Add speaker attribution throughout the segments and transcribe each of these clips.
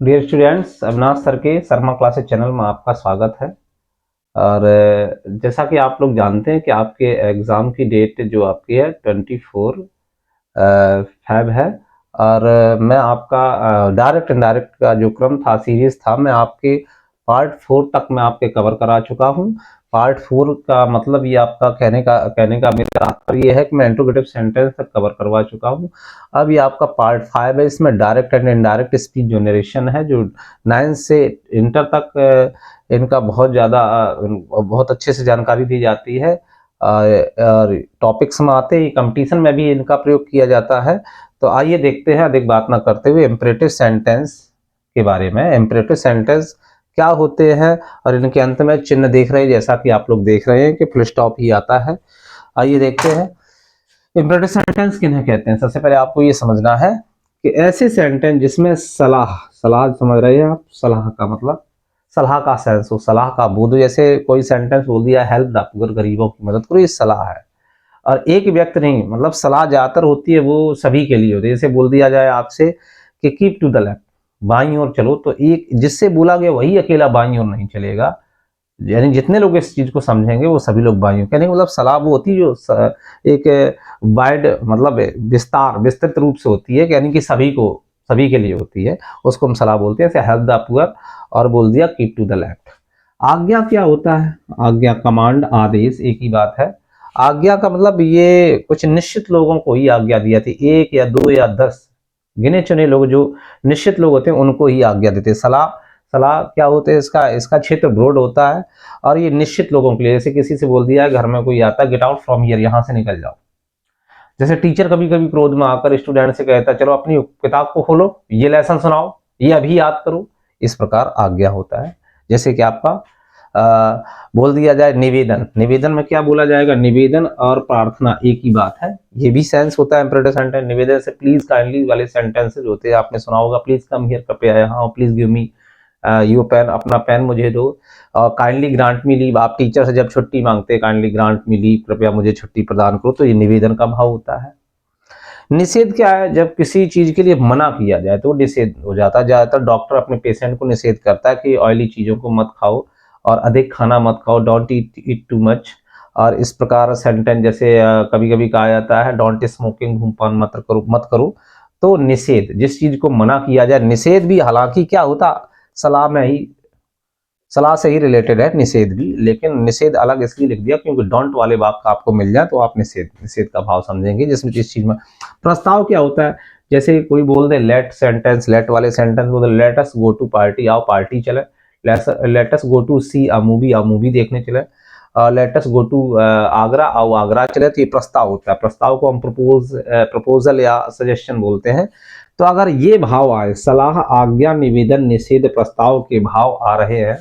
Speaker 1: Dear students, Avinash sir के Sharma classes channel में आपका स्वागत है। और जैसा कि आप लोग जानते हैं कि आपके एग्ज़ाम की डेट जो आपकी है 24 फेब है। और मैं आपका डायरेक्ट इनडायरेक्ट का जो क्रम था, सीरीज था, मैं आपके पार्ट 4 तक मैं आपके कवर करा चुका हूँ। पार्ट 4 का मतलब ये आपका कहने का मेरा तात्पर्य ये है कि मैं इंट्रोगेटिव सेंटेंस तक कवर करवा चुका हूँ। अब ये आपका पार्ट 5 है। इसमें direct and indirect speech generation है, जो 9 से इंटर तक इनका बहुत अच्छे से जानकारी दी जाती है। और टॉपिक्स में आते ही कंपटीशन में भी इनका प्रयोग किया जाता है। तो आइए देखते हैं, अधिक बात ना करते हुए, इम्परेटिव सेंटेंस के बारे में। इम्परेटिव सेंटेंस क्या होते हैं और इनके अंत में चिन्ह देख रहे हैं, जैसा कि आप लोग देख रहे हैं कि फुल स्टॉप ही आता है। आइए देखते हैं इम्परेटिव सेंटेंस किन्हें कहते हैं। सबसे पहले आपको ये समझना है कि ऐसे सेंटेंस जिसमें सलाह सलाह समझ रहे हैं आप, सलाह का मतलब सलाह का सेंस हो, सलाह का बोध। जैसे कोई सेंटेंस बोल दिया, हेल्प द पुअर, गरीबों की मदद करो, ये सलाह है। और एक व्यक्ति नहीं, मतलब सलाह ज्यादातर होती है वो सभी के लिए होती है। जैसे बोल दिया जाए आपसे कि कीप टू द लेफ्ट, बाईं ओर चलो, तो एक जिससे बोला गया वही अकेला बाईं ओर नहीं चलेगा। यानी जितने लोग इस चीज को समझेंगे वो सभी लोग बाईं ओर। कहने का मतलब सलाह वो होती है जो एक वाइड, मतलब विस्तृत रूप से होती है, यानी कि सभी के लिए होती है, उसको हम सलाह बोलते हैं। जैसे हेल्प द पुअर और बोल दिया कीप टू द लेफ्ट। आज्ञा क्या होता है? आज्ञा, कमांड, आदेश, एक ही बात है। आज्ञा का मतलब ये कुछ निश्चित लोगों को ही आज्ञा दी जाती है, 1 या 2 या 10 गिने चुने लोग, जो निश्चित लोग होते हैं उनको ही आज्ञा देते हैं। सलाह सलाह क्या होते हैं, इसका क्षेत्र ब्रॉड होता है और ये निश्चित लोगों के लिए। जैसे किसी से बोल दिया है, घर में कोई आता है, गेट आउट फ्रॉम हियर, यहाँ से निकल जाओ। जैसे टीचर कभी कभी क्रोध में आकर स्टूडेंट से कहता है, चलो अपनी किताब को खोलो, ये लेसन सुनाओ, ये अभी याद करो। इस प्रकार आज्ञा होता है। जैसे कि आपका बोल दिया जाए निवेदन, निवेदन में क्या बोला जाएगा? निवेदन और प्रार्थना एक ही बात है, ये भी सेंस होता है इम्परेटिव सेंटेंस। निवेदन से प्लीज काइंडली वाले सेंटेंसेस होते हैं, आपने सुना होगा, प्लीज कम हियर, कृपया यहाँ, please give me your pen, अपना पेन मुझे दो। काइंडली ग्रांट मी लीव, आप टीचर से जब छुट्टी मांगते हैं, काइंडली ग्रांट मी लीव, कृपया मुझे छुट्टी प्रदान करो, तो ये निवेदन का भाव होता है। निषेध क्या है? जब किसी चीज के लिए मना किया जाए तो निषेध हो जाता है। ज्यादातर डॉक्टर अपने पेशेंट को निषेध करता है कि ऑयली चीजों को मत खाओ और अधिक खाना मत खाओ, डोंट ईट टू मच। और इस प्रकार सेंटेंस जैसे कभी कभी कहा जाता है डोंट स्मोकिंग, धूमपान मत करो। तो निषेध, जिस चीज को मना किया जाए। निषेध भी हालांकि क्या होता, सलाह से ही रिलेटेड है निषेध भी, लेकिन निषेध अलग इसलिए लिख दिया क्योंकि डोंट वाले वाक्य आपको मिल जाए तो आप निषेध का भाव समझेंगे। जिसमें जिस चीज में प्रस्ताव क्या होता है, जैसे कोई बोल दे लेट सेंटेंस, लेट वाले सेंटेंस बोल दे, let us go to party, आओ पार्टी चले। Let us go to see a movie देखने चले। Let us go to Agra, आओ आगरा चले। तो ये प्रस्ताव होता है। प्रस्ताव को हम प्रपोजल या सजेशन बोलते हैं। तो अगर ये भाव आए, सलाह, आज्ञा, निवेदन, निषेध, प्रस्ताव के भाव आ रहे हैं,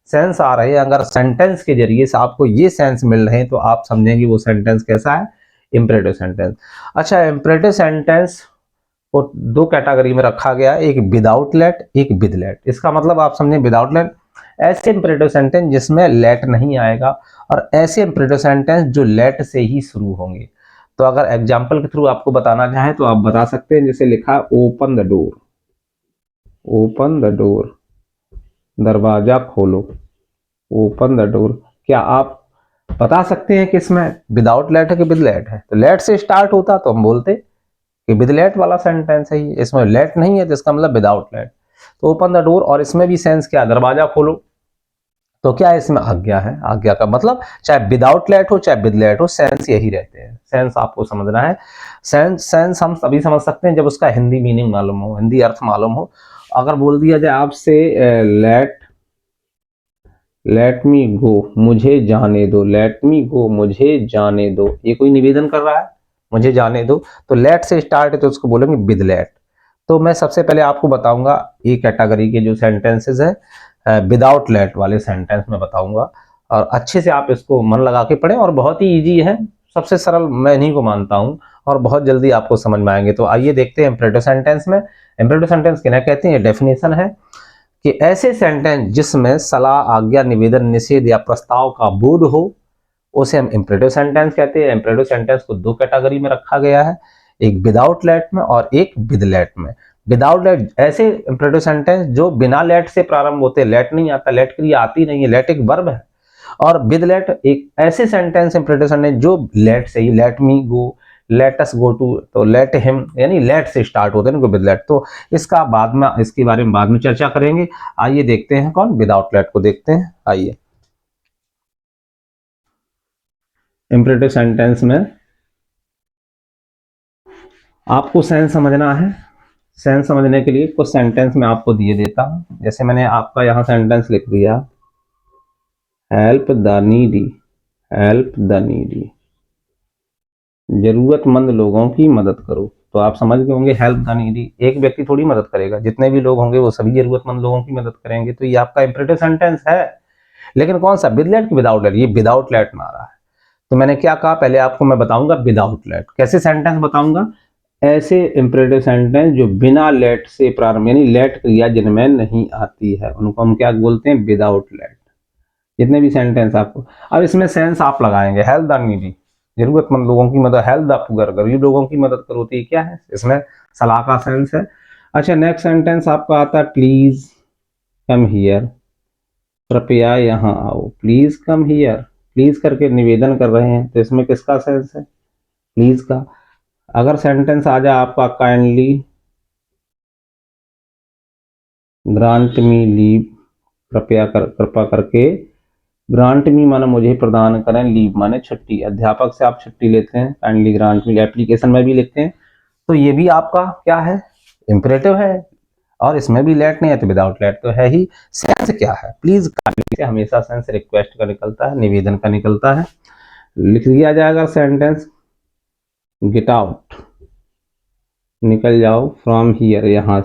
Speaker 1: सेंस आ रहे हैं, अगर सेंटेंस के जरिए से आपको ये सेंस मिल रहे हैं, तो आप समझेंगे वो सेंटेंस कैसा है, इंपरेटिव सेंटेंस। अच्छा, इंपरेटिव सेंटेंस को 2 कैटेगरी में रखा गया है, एक विदाउट लेट, एक विद लेट। इसका मतलब आप समझें, विदाउट लेट ऐसे इंपरेटिव सेंटेंस जिसमें लेट नहीं आएगा, और ऐसे इंपरेटिव सेंटेंस जो लेट से ही शुरू होंगे। तो अगर एग्जाम्पल के थ्रू आपको बताना चाहें तो आप बता सकते हैं। जैसे लिखा open the door, open the door, दरवाजा खोलो, ओपन द डोर। क्या आप बता सकते हैं कि इसमें विदाउट लेट है कि विद लेट है? तो लेट से स्टार्ट होता तो हम बोलते कि विद लेट वाला सेंटेंस है। इसमें लेट नहीं है तो इसका मतलब विदाउट लेट। तो ओपन द डोर, और इसमें भी सेंस क्या, दरवाजा खोलो। तो क्या है, इसमें आज्ञा है। आज्ञा का मतलब चाहे विदाउट लेट हो चाहे विद लेट हो, सेंस यही रहते हैं। सेंस आपको समझना है। सेंस हम तभी समझ सकते हैं जब उसका हिंदी मीनिंग मालूम हो, हिंदी अर्थ मालूम हो। अगर बोल दिया जाए आपसे लेट मी गो, मुझे जाने दो, लेट मी गो, मुझे जाने दो, ये कोई निवेदन कर रहा है, मुझे जाने दो। तो लेट से स्टार्ट है तो उसको बोलेंगे विद लेट। तो मैं सबसे पहले आपको बताऊंगा ये कैटेगरी के जो सेंटेंसेस है, विदाउट लेट वाले सेंटेंस में बताऊंगा, और अच्छे से आप इसको मन लगा के पढ़ें। और बहुत ही इजी है, सबसे सरल मैं इन्हीं को मानता हूं, और बहुत जल्दी आपको समझ में आएंगे। तो आइए देखते हैं इंपरेटिव सेंटेंस में। इंपरेटिव सेंटेंस किन्हें कहते हैं? डेफिनेशन है कि ऐसे सेंटेंस जिसमें सलाह, आज्ञा, निवेदन, निषेध या प्रस्ताव का बोध हो, उसे हम इंपरेटिव सेंटेंस कहते हैं। इंपरेटिव सेंटेंस को 2 कैटेगरी में रखा गया है, एक विदाउट लेट में और एक विद लेट में। विदाउट लेट ऐसे इंपरेटिव सेंटेंस जो बिना लेट से प्रारंभ होते हैं, लेट नहीं आता, लेट क्रिया आती नहीं है, लेट एक वर्ब है, और विद लेट एक ऐसे सेंटेंस इंपरेटिव सेंटेंस जो लेट से ही, let me go, let us go to, तो लेट हिम यानी लेट से स्टार्ट होते हैं विद लेट। तो इसका बाद में, इसके बारे में बाद में चर्चा करेंगे। आइए देखते हैं कौन विदाउट लेट को देखते हैं। आइए इंपरेटिव सेंटेंस में आपको सेंस समझना है। सेंस समझने के लिए कुछ सेंटेंस मैं आपको दिए देता हूं। जैसे मैंने आपका यहां सेंटेंस लिख दिया, help the needy, help the needy, जरूरतमंद लोगों की मदद करो। तो आप समझ गए होंगे हेल्प द नीडी एक व्यक्ति थोड़ी मदद करेगा, जितने भी लोग होंगे वो सभी जरूरतमंद लोगों की मदद करेंगे। तो ये आपका इंपरेटिव सेंटेंस है, लेकिन कौन सा, विद लेट की विदाउट लेट? ये विदाउट लेट में आ रहा है। तो मैंने क्या कहा, पहले आपको मैं बताऊंगा विदाउट लेट। कैसे सेंटेंस बताऊंगा? ऐसे इंपरेटिव सेंटेंस जो बिना लेट से प्रारंभ, यानी लेट क्रिया जिनमें नहीं आती है, उनको हम क्या बोलते हैं, विदाउट लेट। जितने भी सेंटेंस आपको, अब इसमें सेंस आप लगाएंगे, हेल्प द नीडी, जरूरतमंद लोगों की मदद, हेल्प द पुअर, गरीब लोगों की मदद करो, तो ये क्या है, इसमें सलाह का सेंस है। अच्छा, नेक्स्ट सेंटेंस आपका आता है प्लीज कम हियर, कृपया यहाँ आओ, प्लीज कम हियर, प्लीज करके निवेदन कर रहे हैं, तो इसमें किसका सेंस है, प्लीज का। अगर सेंटेंस आ जाए आपका काइंडली ग्रांट मी लीव, कृपा करके, ग्रांट मी माने मुझे प्रदान करें, लीव माने छुट्टी, अध्यापक से आप छुट्टी लेते हैं, काइंडली ग्रांट मी, एप्लीकेशन में भी लिखते हैं, तो ये भी आपका क्या है, इंपरेटिव है, और इसमें भी लेट नहीं है, तो विदाउट लेट तो है ही। सेंस क्या है, प्लीज का हमेशा सेंस रिक्वेस्ट का निकलता है, निवेदन का निकलता है। लिख दिया जाएगा सेंटेंस, गेट आउट, निकल जाओ, फ्रॉम हियर, यहाँ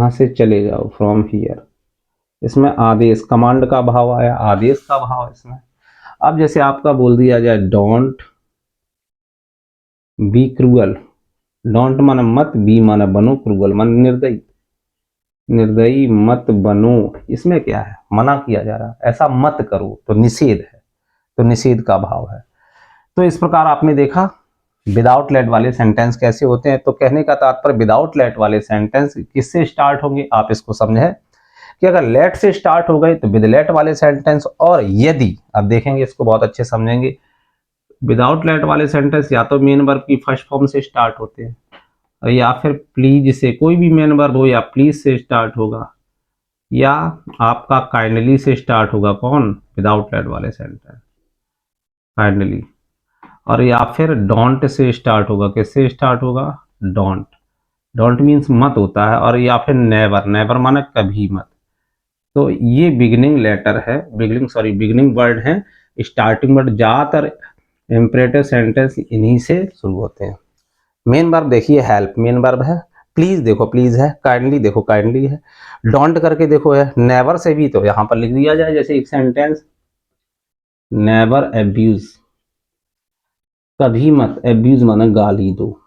Speaker 1: से चले जाओ, फ्रॉम हियर। इसमें आदेश, कमांड का भाव आया, आदेश का भाव इसमें। अब जैसे आपका बोल दिया जाए डोंट बी क्रूअल, डोंट माना मत, बी माना बनो, क्रूअल माना निर्दयी, निर्दयी मत बनो, इसमें क्या है, मना किया जा रहा है, ऐसा मत करो, तो निषेध है, तो निषेध का भाव है। तो इस प्रकार आपने देखा विदाउट लेट वाले सेंटेंस कैसे होते हैं। तो कहने का तात्पर्य विदाउट लेट वाले सेंटेंस किससे स्टार्ट होंगे, आप इसको समझें कि अगर लेट से स्टार्ट हो गए तो विद लेट वाले सेंटेंस, और यदि, अब देखेंगे इसको बहुत अच्छे समझेंगे, विदाउट लेट वाले सेंटेंस या तो मेन वर्ब की फर्स्ट फॉर्म से स्टार्ट होते हैं, या फिर प्लीज से, कोई भी मेन वर्ब हो, या प्लीज से स्टार्ट होगा, या आपका काइंडली से स्टार्ट होगा, कौन, विदाउट लेट वाले सेंटेंस, काइंडली, और या फिर डोंट से स्टार्ट होगा, किससे स्टार्ट होगा, डोंट, डोंट मीन्स मत होता है, और या फिर नेवर, नेवर माना कभी मत। तो ये बिगिनिंग लेटर है, बिगिनिंग वर्ड है, स्टार्टिंग वर्ड, ज्यादातर इंपरेटिव सेंटेंस इन्हीं से शुरू होते हैं। मेन वर्ब देखिए हेल्प, मेन वर्ब है, प्लीज देखो प्लीज है, काइंडली देखो काइंडली है, डोंट करके देखो है, नेवर से भी तो यहां पर लिख दिया जाए, जैसे एक सेंटेंस, नेवर एब्यूज, कभी मत, एब्यूज माना गाली दो,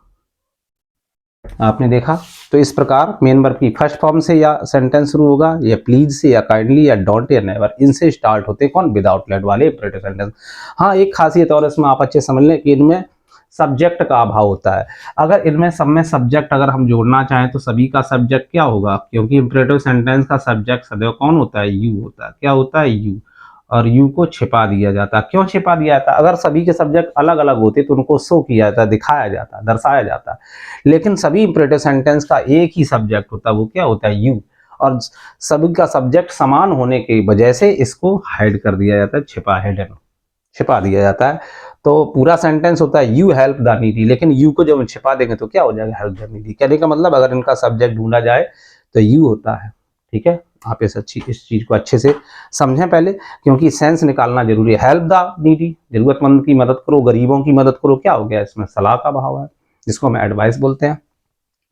Speaker 1: आपने देखा। तो इस प्रकार मेन वर्ब की फर्स्ट फॉर्म से या सेंटेंस शुरू होगा, या प्लीज से, या काइंडली, या डोंट, या नेवर, इनसे स्टार्ट होते हैं कौन, विदाउट लेट वाले इंपरेटिव सेंटेंस। हाँ, एक खासियत और इसमें आप अच्छे समझ लें कि इनमें सब्जेक्ट का अभाव होता है। अगर इनमें सब में सब्जेक्ट अगर हम जोड़ना चाहें तो सभी का सब्जेक्ट क्या होगा, क्योंकि इंपरेटिव सेंटेंस का सब्जेक्ट सदैव कौन होता है, यू होता है। क्या होता है, यू, और यू को छिपा दिया जाता है। क्यों छिपा दिया जाता है, अगर सभी के सब्जेक्ट अलग अलग होते तो उनको शो किया जाता, दिखाया जाता, दर्शाया जाता, लेकिन सभी इंपरेटिव सेंटेंस का एक ही सब्जेक्ट होता है, वो क्या होता है, यू, और सभी का सब्जेक्ट समान होने की वजह से इसको हाइड कर दिया जाता है, छिपा दिया जाता है। तो पूरा सेंटेंस होता है यू हेल्प द नीडी, लेकिन यू को जब छिपा देंगे तो क्या हो जाएगा, हेल्प द नीडी। कहने का मतलब अगर इनका सब्जेक्ट ढूंढा जाए तो यू होता है। ठीक है, आप इस चीज को अच्छे से समझें पहले, क्योंकि सेंस निकालना जरूरी है। हेल्प द नीडी, जरूरतमंद की मदद करो, गरीबों की मदद करो, क्या हो गया, इसमें सलाह का भाव है, जिसको हम एडवाइस बोलते हैं।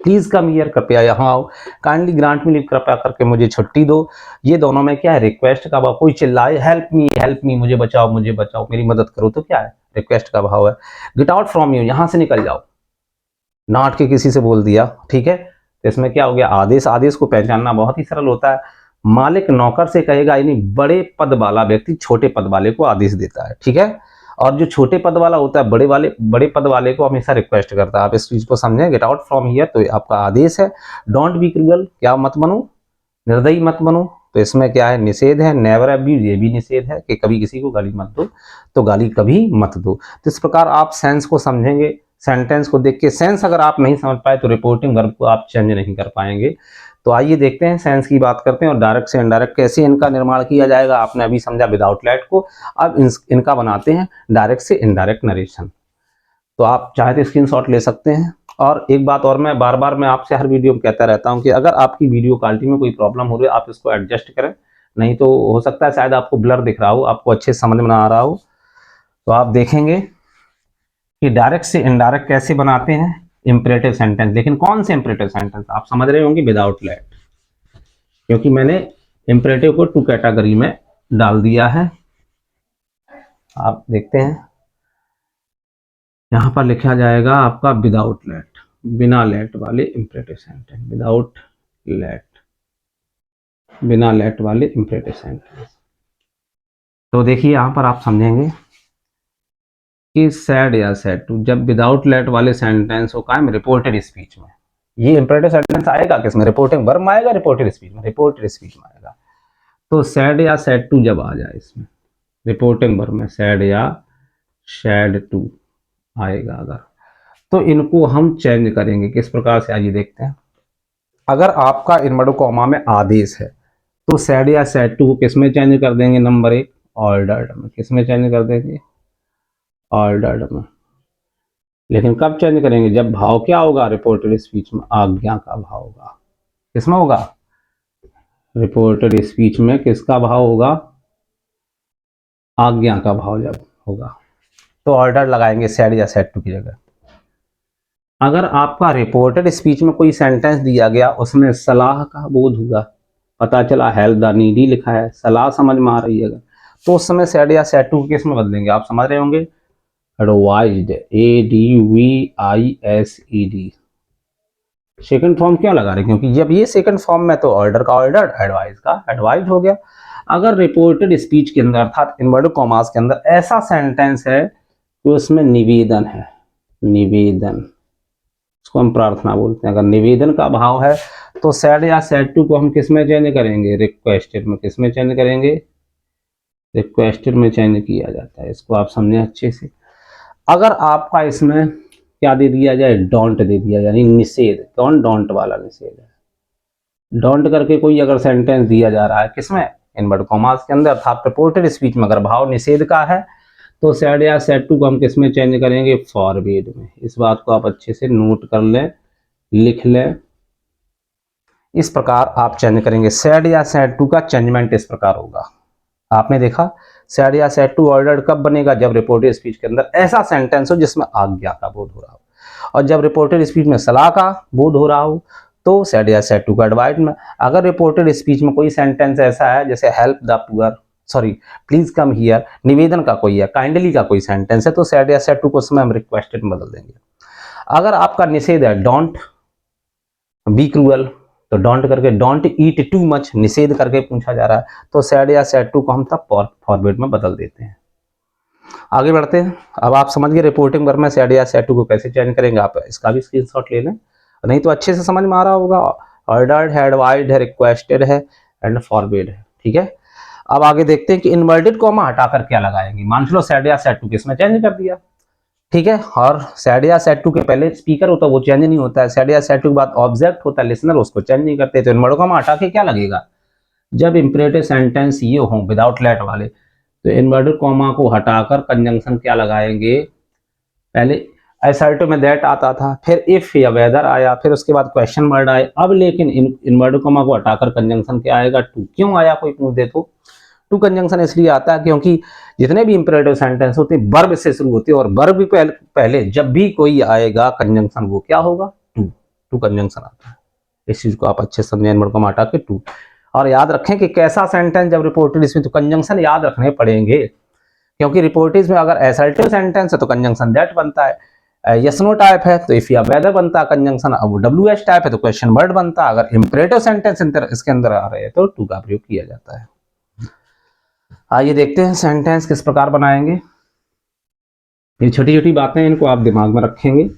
Speaker 1: प्लीज कम हियर, कृपया यहाँ आओ, काइंडली ग्रांट मी लीव, कृपया करके मुझे छुट्टी दो, ये दोनों में क्या है, रिक्वेस्ट का भाव। कोई चिल्लाए हेल्प मी, मुझे बचाओ, मेरी मदद करो, तो क्या है, रिक्वेस्ट का भाव है। गेट आउट फ्रॉम यू, यहां से निकल जाओ, नाट के किसी से बोल दिया, ठीक है, तो इसमें क्या हो गया, आदेश। आदेश को पहचानना बहुत ही सरल होता है, मालिक नौकर से कहेगा, यानी बड़े पद वाला व्यक्ति छोटे पद वाले को आदेश देता है। ठीक है, और जो छोटे पद वाला होता है बड़े पद वाले को हमेशा रिक्वेस्ट करता है। आप इस चीज को समझें, गेट आउट फ्रॉम हियर तो आपका आदेश है। डोंट बी क्रूअल, क्या मत बनो, निर्दयी मत बनो, तो इसमें क्या है, निषेध है। नेवर अब्यूज, ये भी निषेध है कि कभी किसी को गाली मत दो, तो गाली कभी मत दो। तो इस प्रकार आप सेंस को समझेंगे, सेंटेंस को देख के। सेंस अगर आप नहीं समझ पाए तो रिपोर्टिंग वर्ब को आप चेंज नहीं कर पाएंगे। तो आइए देखते हैं, सेंस की बात करते हैं और डायरेक्ट से इनडायरेक्ट कैसे इनका निर्माण किया जाएगा। आपने अभी समझा विदाउट लेट को, अब इनका बनाते हैं डायरेक्ट से इनडायरेक्ट नरेशन। तो आप चाहे तो स्क्रीनशॉट ले सकते हैं। और एक बात और, मैं बार बार मैं आपसे हर वीडियो में कहता रहता हूं कि अगर आपकी वीडियो क्वालिटी में कोई प्रॉब्लम हो रही है, आप इसको एडजस्ट करें। नहीं तो हो सकता है शायद आपको ब्लर दिख रहा हो, आपको अच्छे समझ में ना आ रहा हो। तो आप देखेंगे कि डायरेक्ट से इनडायरेक्ट कैसे बनाते हैं इंपरेटिव सेंटेंस। लेकिन कौन से इंपरेटिव सेंटेंस, आप समझ रहे होंगे विदाउट लेट, क्योंकि मैंने इंपरेटिव को 2 कैटेगरी में डाल दिया है। आप देखते हैं यहां पर लिखा जाएगा आपका विदाउट लेट, बिना लेट वाले इंपरेटिव सेंटेंस, विदाउट लेट, बिना लेट वाले इंपरेटिव सेंटेंस। तो देखिए यहां पर आप समझेंगे कि सैड या सैड टू, जब विदाउट लेट वाले सेंटेंस हो कायम रिपोर्टेड स्पीच में, ये इंपरेटिव सेंटेंस आएगा किसमें, रिपोर्टिंग वर्ब में आएगा, रिपोर्टेड स्पीच में, रिपोर्टेड स्पीच में आएगा। तो सैड या सैड टू जब आ जाए इसमें रिपोर्टिंग वर्ब में, सैड या सैड टू आएगा अगर, तो इनको हम चेंज करेंगे किस प्रकार से, आइए देखते हैं। अगर आपका इनवर्टेड कॉमा में आदेश है तो सैड या सैड टू को किस में चेंज कर देंगे, नंबर 1 ऑर्डर्ड में। किस में चेंज कर देंगे, ऑर्डर्ड में। लेकिन कब चेंज करेंगे, जब भाव क्या होगा, रिपोर्टेड स्पीच में आज्ञा का भाव होगा। किसमें होगा, रिपोर्टेड स्पीच में किसका भाव होगा, आज्ञा का भाव जब होगा, तो ऑर्डर लगाएंगे सैड या सैड टू की जगह। अगर आपका रिपोर्टेड स्पीच में कोई सेंटेंस दिया गया, उसमें सलाह का बोध हुआ, पता चला हेल्प द नीडी लिखा है, सलाह समझ में आ रही है, तो उस समय सैड या सैड टू किस में बदलेंगे, आप समझ रहे होंगे, एडवाइज्ड, ADVISED। सेकंड फॉर्म क्यों लगा रहे, क्योंकि जब ये सेकंड फॉर्म में तो ऑर्डर का ऑर्डर, एडवाइस का एडवाइज हो गया। अगर रिपोर्टेड स्पीच के अंदर अर्थात इनवर्टेड कॉमास के अंदर ऐसा सेंटेंस है कि उसमें निवेदन है, निवेदन, उसको हम प्रार्थना बोलते हैं, अगर निवेदन का भाव है तो सैड या सैड टू को हम किस में चेंज करेंगे, रिक्वेस्टेड में। किस में चेंज करेंगे, रिक्वेस्टेड में चेंज किया जाता है। इसको आप समझें अच्छे से। अगर आपका इसमें क्या दे दिया जाए, डोंट दे दिया, यानी निषेध, कौन, डोंट वाला निषेध है। डोंट करके कोई अगर सेंटेंस दिया जा रहा है किसमें, इनवर्टेड कॉमास के अंदर, अर्थात रिपोर्टेड स्पीच में, अगर भाव निषेध का है तो सैड या सैड टू को हम किस में चेंज करेंगे, फॉरबिड में। इस बात को आप अच्छे से नोट कर लें, लिख लें, इस प्रकार आप चेंज करेंगे। सैड या सैड टू का चेंजमेंट इस प्रकार होगा। आपने देखा सैड या सैड टू ऑर्डर कब बनेगा, जब रिपोर्टेड स्पीच के अंदर ऐसा सेंटेंस हो जिसमें आज्ञा का बोध हो रहा हो, और जब रिपोर्टेड स्पीच में सलाह का बोध हो रहा हो तो सैड या सैड टू का एडवाइस में। अगर रिपोर्टेड स्पीच में कोई सेंटेंस ऐसा है जैसे help the poor, sorry please come here, निवेदन का कोई है, काइंडली का कोई सेंटेंस है, तो सैड या सैड टू को उसमें हम रिक्वेस्टेड में बदल देंगे। अगर आपका निषेध है, डोंट बी क्रूअल, तो डोंट करके डोंट ईट टू मच, निषेध करके पूछा जा रहा है, तो सैड या सैड टू को हम तब फॉरवर्ड में बदल देते हैं। आगे बढ़ते हैं। अब आप समझ गए रिपोर्टिंग वर्ब में सैड या सैड टू को कैसे चेंज करेंगे, आप इसका भी स्क्रीनशॉट ले लें, नहीं तो अच्छे से समझ में आ रहा होगा। ऑर्डर्ड है, एडवाइज्ड है, रिक्वेस्टेड है एंड फॉरबिड है, ठीक है। अब आगे देखते हैं कि इन्वर्टेड कॉमा हटाकर क्या लगाएंगे। मान लो सैड या सैड टू किसमें चेंज कर दिया, ठीक है, और सैड या सैड टू के पहले स्पीकर होता है वो चेंज नहीं होता है, सैड या सैड टू के बाद ऑब्जेक्ट होता है लिसनर, उसको चेंज नहीं करते। तो इन्वर्टेड कॉमा हटा के क्या लगेगा, जब इंपरेटिव सेंटेंस ये हो विदाउट लेट वाले, तो इन्वर्टेड कॉमा को हटाकर कंजंक्शन क्या लगाएंगे, पहले असर्टिव में दैट आता था, फिर इफ या वेदर आया, फिर उसके बाद क्वेश्चन वर्ड आए। अब लेकिन इन्वर्टेड कॉमा को हटाकर कंजंक्शन क्या आएगा, टू। क्यों आया, कोई पूछ दे तो टू कंजंक्शन इसलिए आता है क्योंकि जितने भी इंपरेटिव सेंटेंस होते हैं वर्ब से शुरू होते हैं, और वर्ब पहले जब भी कोई आएगा कंजंक्शन वो क्या होगा, टू कंजंक्शन आता है। इस चीज को आप अच्छे से समझें, इन्वर्टेड कॉमा हटा के टू। और याद रखें कि कैसा सेंटेंस जब रिपोर्टेड इसमें, तो कंजंक्शन याद रखने पड़ेंगे, क्योंकि रिपोर्टेड में अगर असर्टिव सेंटेंस है तो कंजंक्शन दैट बनता है, यस नो टाइप है तो इफ या वेदर बनता है कंजंक्शन, अब WH टाइप है तो क्वेश्चन वर्ड बनता है। अगर इंपरेटिव सेंटेंस इसके अंदर आ रहे हैं तो टू का प्रयोग किया जाता है। आइए देखते हैं सेंटेंस किस प्रकार बनाएंगे। ये छोटी छोटी बातें हैं, इनको आप दिमाग में रखेंगे।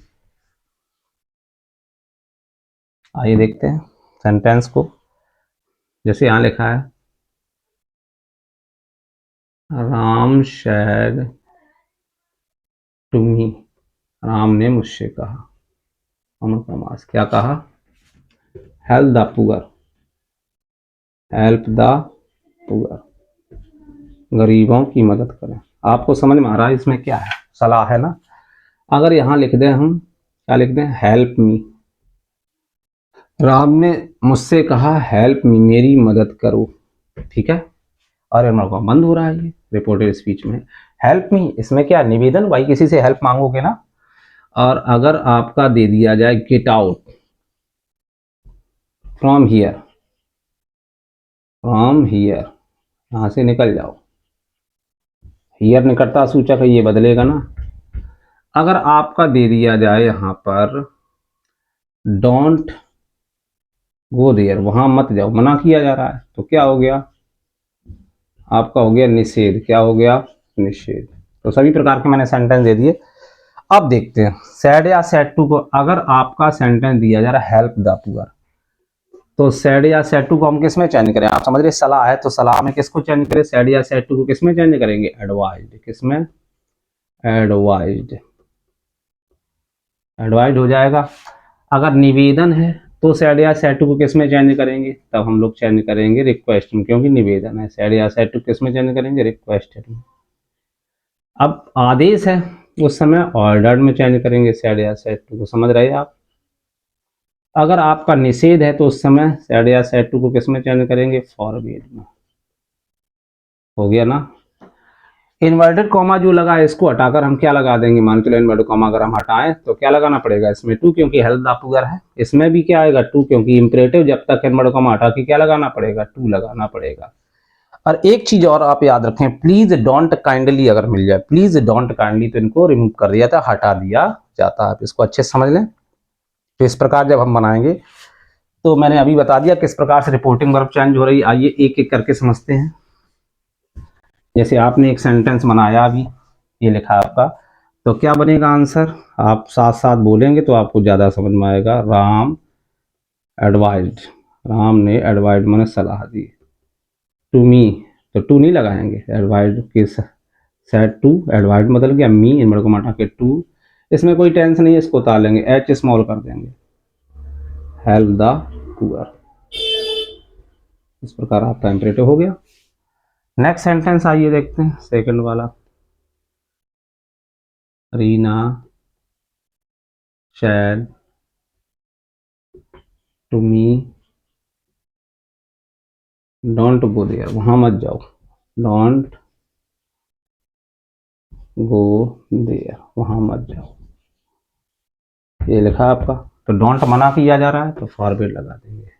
Speaker 1: आइए देखते हैं सेंटेंस को। जैसे यहाँ लिखा है, Ram said to me, Ram ने मुझसे कहा, अमर कमास क्या कहा, help the poor, help the poor, गरीबों की मदद करें। आपको समझ में आ रहा है इसमें क्या है, सलाह है ना। अगर यहाँ लिख दें हम, क्या लिख दें, हेल्प मी, राम ने मुझसे कहा हेल्प मी, मेरी मदद करो, ठीक है। और इनका बंद हो रहा है ये रिपोर्टेड स्पीच में, हेल्प मी, इसमें क्या निवेदन, भाई किसी से हेल्प मांगोगे ना। और अगर आपका दे दिया जाए get out from here, from here, यहां से निकल जाओ, हियर निकटता सूचक है, ये बदलेगा ना। अगर आपका दे दिया जाए यहां पर डोंट गो देयर, वहां मत जाओ, मना किया जा रहा है, तो क्या हो गया, आपका हो गया निषेध। क्या हो गया, निषेध। तो सभी प्रकार के मैंने सेंटेंस दे दिए। अब देखते हैं सैड या सैड टू को। अगर आपका सेंटेंस दिया जा रहा है हेल्प द पुअर, तो सैड या सैड टू को हम किस में चेंज करें, आप समझ रहे, सलाह है तो सलाह में किसको चेंज करें, सैड या सैड टू को किस में चेंज करेंगे, एडवाइज्ड, किसमें, एडवाइज्ड, एडवाइज्ड हो जाएगा। अगर निवेदन है तो सैड या सैड टू को किस में चेंज करेंगे, तब हम लोग चेंज करेंगे रिक्वेस्ट में, क्योंकि निवेदन है। सैड या सैड टू किस में चेंज करेंगे, रिक्वेस्टेड में। अब आदेश है उस समय ऑर्डर्ड में चेंज करेंगे सैड या सैड टू को, समझ रहे आप। अगर आपका निषेध है तो उस समय सैड या सैड टू को किस में चेंज करेंगे, फॉरबिड में। हो गया ना। इन्वर्टेड कॉमा जो लगा है इसको हटाकर हम क्या लगा देंगे, मान के लो इन्वर्टेड कॉमा अगर हम हटाएं तो क्या लगाना पड़ेगा इसमें, टू, क्योंकि हेल्प द पुअर है। इसमें भी क्या आएगा, टू, क्योंकि इंपरेटिव जब तक इन्वर्टेड कॉमा हटा के क्या लगाना पड़ेगा, टू लगाना पड़ेगा। और एक चीज और आप याद रखें, प्लीज डोंट काइंडली अगर मिल जाए, प्लीज डोंट काइंडली, तो इनको रिमूव कर दिया था, हटा दिया जाता है। आप इसको अच्छे से समझ लें। तो इस प्रकार जब हम बनाएंगे, तो मैंने अभी बता दिया किस प्रकार से रिपोर्टिंग वर्ब चेंज हो रही है। आइए एक एक करके समझते हैं। जैसे आपने एक सेंटेंस बनाया अभी, ये लिखा है आपका, तो क्या बनेगा आंसर, आप साथ साथ बोलेंगे तो आपको ज़्यादा समझ में आएगा। राम एडवाइज्ड, राम ने एडवाइज्ड मैंने सलाह दी, टू मी, तो टू नहीं लगाएंगे, एडवाइज्ड के सेड टू, एडवाइज्ड बदल गया, मी इनवर्ट को हटा के टू, इसमें कोई टेंस नहीं है, इसको उतार लेंगे, एच स्मॉल कर देंगे, हेल्प द पुअर। इस प्रकार आपका इंपरेटिव हो गया। नेक्स्ट सेंटेंस आइए देखते हैं, सेकंड वाला, Reena said to me don't go there, वहां मत जाओ, डोंट गो देयर, वहां मत जाओ, ये लिखा आपका। तो डोंट मना किया जा रहा है तो फॉरबिड लगा देंगे,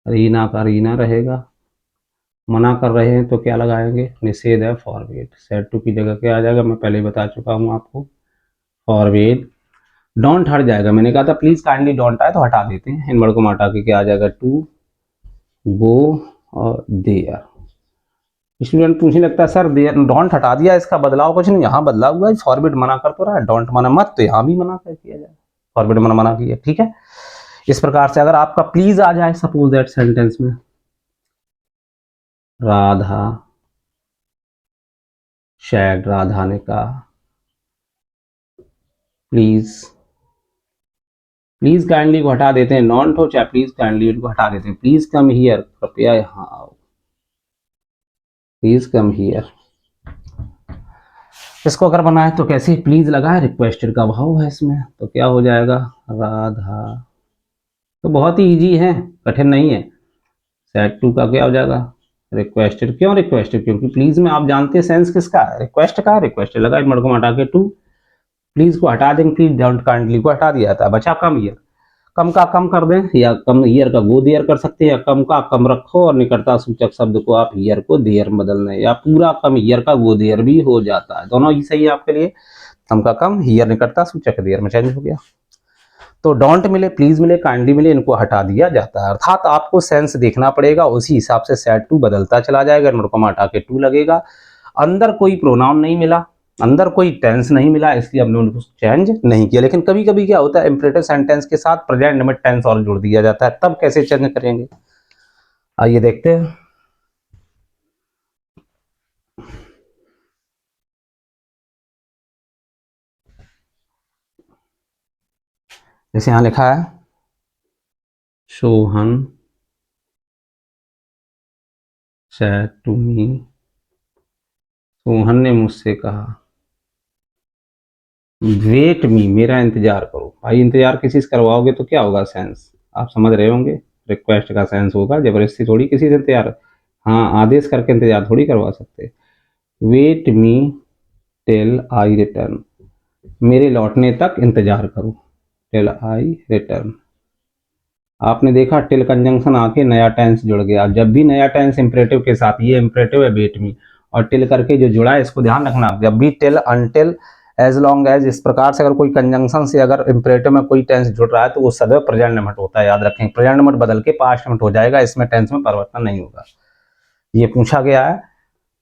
Speaker 1: रीना का रीना रहेगा, मना कर रहे हैं तो क्या लगाएंगे, निषेध है, फॉरबिड। सेड टू की जगह क्या आ जाएगा, मैं पहले बता चुका हूँ आपको, फॉरबिड। डोंट हट जाएगा, मैंने कहा था प्लीज काइंडली डोंट आए तो हटा देते हैं, इन वर्ड को हटा के क्या आ जाएगा, टू गो और देयर। स्टूडेंट पूछने लगता है सर देयर, डोंट हटा दिया, इसका बदलाव कुछ नहीं, यहाँ बदला हुआ है, फॉरबिड मना कर तो रहा है, डोंट मना मत, तो यहाँ भी मना कर किया जाए, फॉरबिड मना मना किया, ठीक है। इस प्रकार से अगर आपका प्लीज आ जाए सपोज दैट सेंटेंस में, राधा शेड, राधा ने कहा, प्लीज, प्लीज काइंडली को हटा देते हैं, नॉन हो चाहे प्लीज काइंडली को हटा देते हैं, प्लीज कम हियर, कृपया यहाँ आओ, प्लीज कम हियर। इसको अगर बनाए तो कैसे, प्लीज लगाए, रिक्वेस्टेड का भाव है इसमें, तो क्या हो जाएगा, राधा, तो बहुत ही इजी है, कठिन नहीं है। सेट टू का क्या हो जाएगा, रिक्वेस्टेड। क्यों रिक्वेस्टेड, क्योंकि प्लीज में आप जानते हैं सेंस किसका है, रिक्वेस्ट का है, रिक्वेस्टेड लगा, इन को हटा के टू, प्लीज को हटा देंगे, प्लीज डोंट काइंडली को हटा दिया था, बचा कम ईयर, कम का कम कर दें, या कम ईयर का गो देयर कर सकते हैं, या कम का कम रखो और निकटता सूचक शब्द को आप ईयर को देयर बदल दें, या पूरा कम ईयर का गो देयर भी हो जाता है, दोनों ही सही है आपके लिए। कम का कम, ईयर निकटता सूचक देयर में चेंज हो गया। तो डोंट मिले, प्लीज मिले, काइंडली मिले, इनको हटा दिया जाता है, अर्थात आपको सेंस देखना पड़ेगा, उसी हिसाब से सेट टू बदलता चला जाएगा, इनको हटा के टू लगेगा। अंदर कोई प्रोनाउन नहीं मिला, अंदर कोई टेंस नहीं मिला, इसलिए हमने उनको चेंज नहीं किया। लेकिन कभी कभी क्या होता है, इंपरेटिव सेंटेंस के साथ प्रेजेंट इंडेफिनिट टेंस और जोड़ दिया जाता है, तब कैसे चेंज करेंगे, आइए देखते हैं। जैसे यहां लिखा है, Sohan said to me, Sohan ने मुझसे कहा, वेट मी, मेरा इंतजार करो। भाई इंतजार किसी से करवाओगे तो क्या होगा सेंस, आप समझ रहे होंगे, रिक्वेस्ट का सेंस होगा, जबरदस्ती थोड़ी किसी से इंतजार, हाँ आदेश करके इंतजार थोड़ी करवा सकते। Wait me till I return, मेरे लौटने तक इंतजार करो, टिल आई रिटर्न। आपने देखा टिल कंजंक्शन आके नया टेंस जुड़ गया। जब भी नया टेंस इंपरेटिव के साथ, ये इंपरेटिव है वेट मी, और टिल करके जो जुड़ा है, इसको ध्यान रखना, जब भी till, until, as long as, इस प्रकार से अगर कोई कंजंक्शन से अगर इंपरेटिव में कोई टेंस जुड़ रहा है तो वो सदैव प्रेजेंट इंडेफिनिट होता है, याद रखें। प्रेजेंट इंडेफिनिट बदल के पास्ट इंडेफिनिट हो जाएगा, इसमें टेंस में परिवर्तन नहीं होगा, ये पूछा गया है।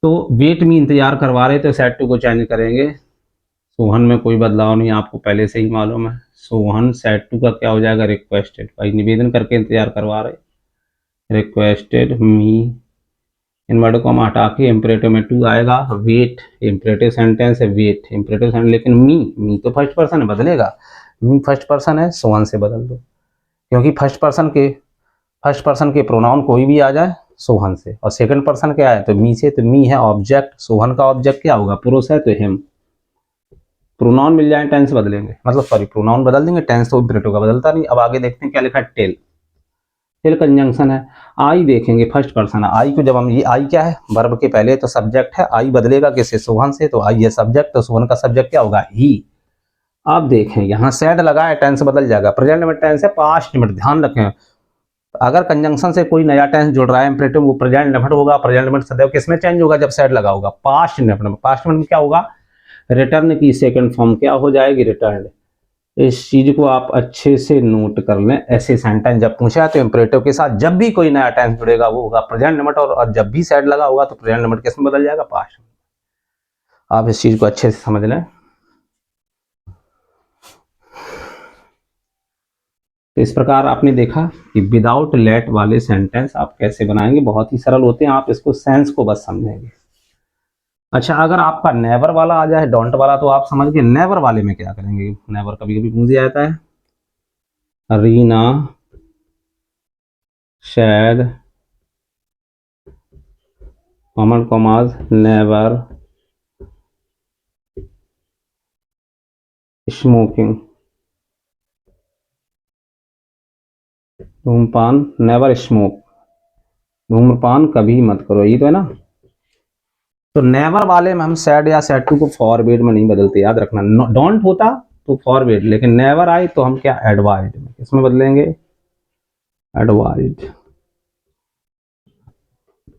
Speaker 1: तो वेट मी, इंतजार करवा रहे, तो सेड टू को चेंज करेंगे। सोहन में कोई बदलाव नहीं, आपको पहले से ही मालूम है। सोहन सेड टू का क्या हो जाएगा, रिक्वेस्टेड, भाई निवेदन करके इंतजार करवा रहे, रिक्वेस्टेड मी, इन वर्ड को हम हटा के इंपरेटिव में टू आएगा। वेट इंपरेटिव सेंटेंस है, वेट इंपरेटिव सेंटेंस, लेकिन मी तो फर्स्ट पर्सन है, बदलेगा। मी फर्स्ट पर्सन है, सोहन से बदल दो, क्योंकि फर्स्ट पर्सन के प्रोनाउन कोई भी आ जाए सोहन से, और सेकंड पर्सन क्या है तो मी से, तो मी है ऑब्जेक्ट, सोहन का ऑब्जेक्ट क्या होगा, पुरुष है तो हिम। प्रोनाउन मिल जाए टेंस बदलेंगे, मतलब सॉरी प्रोनाउन बदल देंगे, टेंस तो इंपरेटिव का बदलता नहीं। अब आगे देखते हैं क्या लिखा है, टेल, टेल कंजंक्शन है। आई देखेंगे फर्स्ट पर्सन है, आई को जब हम, ये आई क्या है, वर्ब के पहले तो सब्जेक्ट है, आई बदलेगा किससे, सोहन से, तो आई है सब्जेक्ट, तो सोहन का सब्जेक्ट क्या होगा, ही। आप देखें यहाँ सेड लगा है, टेंस बदल जाएगा, प्रेजेंट में टेंस है, पास्ट में, ध्यान रखें अगर कंजंक्शन से कोई नया टेंस जुड़ रहा है इंपरेटिव, वो प्रेजेंट इंडेफिनिट होगा। प्रेजेंट इंडेफिनिट सदैव किसमें चेंज होगा, जब सेड लगा होगा, पास्ट इंडेफिनिट में। पास्ट में क्या होगा, रिटर्न की सेकंड फॉर्म क्या हो जाएगी, रिटर्न। इस चीज को आप अच्छे से नोट कर लें, ऐसे सेंटेंस जब पूछा है तो इंपरेटिव के साथ जब भी कोई नया टेंस जुड़ेगा वो होगा प्रेजेंट इंडेफिनिट, और जब भी सेड लगा होगा तो प्रेजेंट इंडेफिनिट किसमें बदल जाएगा, पास्ट। आप इस चीज को अच्छे से समझ लें। तो इस प्रकार आपने देखा कि विदाउट लेट वाले सेंटेंस आप कैसे बनाएंगे, बहुत ही सरल होते हैं, आप इसको सेंस को बस समझेंगे। अच्छा, अगर आपका नेवर वाला आ जाए, डोंट वाला, तो आप समझ गए नेवर वाले में क्या करेंगे। नेवर कभी कभी पूछ जाता है, रीना शेड कॉमन कॉमाज नेवर स्मोकिंग, धूमपान, नेवर स्मोक, धूम्रपान कभी मत करो, ये तो है ना। तो नेवर वाले में हम सैड या सैड टू को फॉरवर्ड में नहीं बदलते, याद रखना। डोंट होता तो फॉरवर्ड, लेकिन नेवर आए तो हम क्या, एडवाइड में, किसमें बदलेंगे, एडवाइड।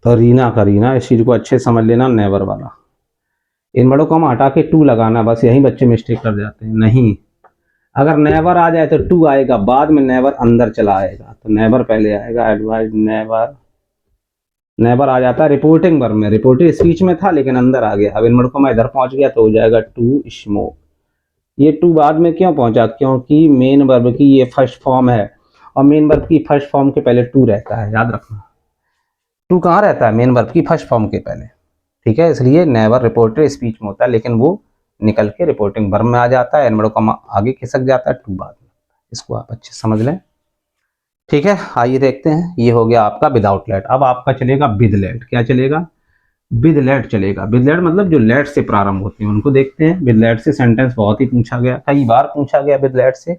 Speaker 1: तो रीना का रीना, इस चीज को अच्छे समझ लेना, नेवर वाला। इन वर्डों को हम हटा के टू लगाना, बस यही बच्चे मिस्टेक कर जाते हैं। नहीं, अगर नेवर आ जाए तो टू आएगा, बाद में नेवर अंदर चला आएगा, तो नेवर पहले आएगा, एडवाइड, नेवर, नेवर आ जाता है रिपोर्टिंग वर्ब में, रिपोर्टिंग स्पीच में था लेकिन अंदर आ गया। अब इन वर्ड को मैं इधर पहुंच गया तो हो जाएगा टू स्मोक। ये टू बाद में क्यों पहुंचा, क्योंकि मेन वर्ब की ये फर्स्ट फॉर्म है, और मेन वर्ब की फर्स्ट फॉर्म के पहले टू रहता है, याद रखना। टू कहाँ रहता है, मेन वर्ब की फर्स्ट फॉर्म के पहले, ठीक है। इसलिए नेवर रिपोर्टेड स्पीच में होता है, लेकिन वो निकल के रिपोर्टिंग वर्ब में आ जाता है, इन वर्ड को आगे खिसक जाता है, टू बाद में। इसको आप अच्छे समझ लें, ठीक है। आइए देखते हैं, ये हो गया आपका विदाउट लेट। अब आपका चलेगा विद लेट, क्या चलेगा, विद लेट चलेगा। विद लेट मतलब जो लेट से प्रारंभ होते हैं उनको देखते हैं। विद लेट से सेंटेंस बहुत ही पूछा गया, कई बार पूछा गया विद लेट से।